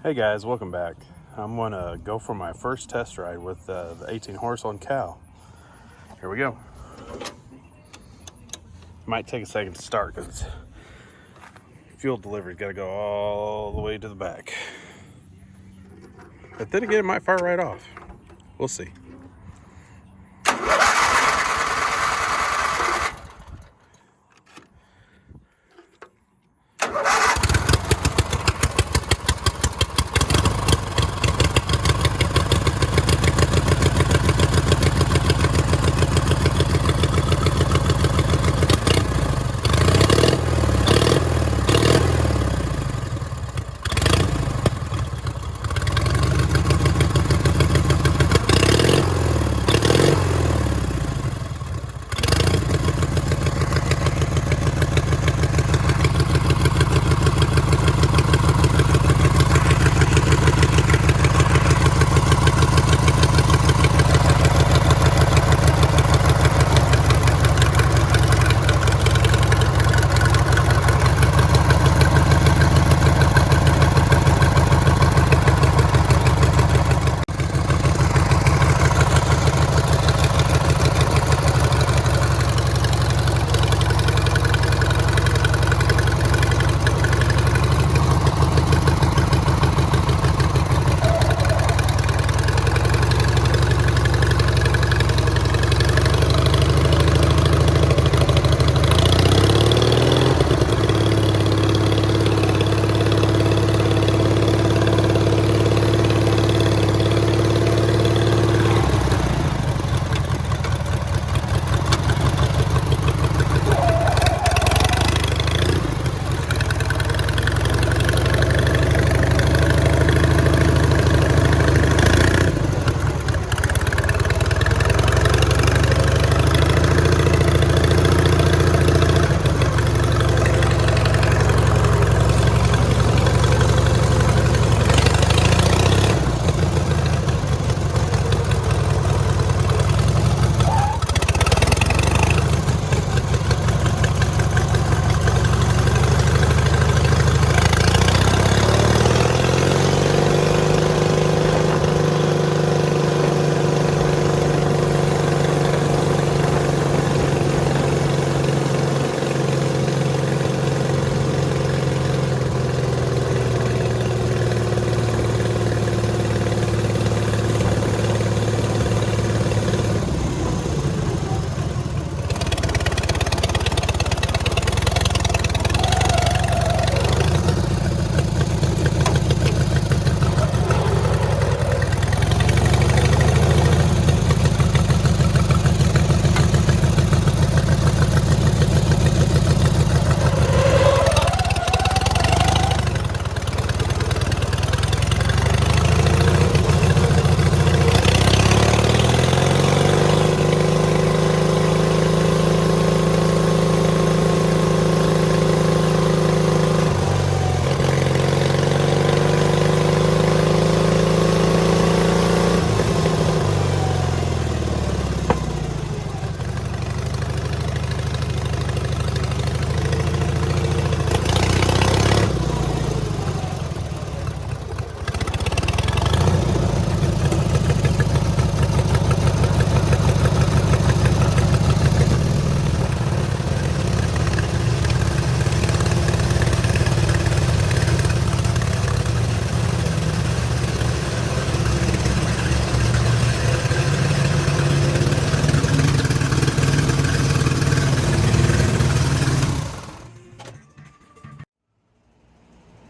Hey guys, welcome back. I'm gonna go for my first test ride with the 18 horse on Cal. Here we go. Might take a second to start because fuel delivery's gotta go all the way to the back. But then again, it might fire right off. We'll see.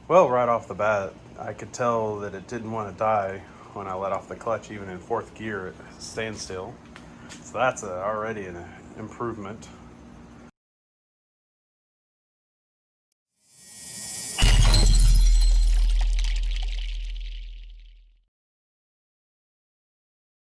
Well, right off the bat, I could tell that it didn't want to die when I let off the clutch, even in fourth gear at standstill. So that's already an improvement.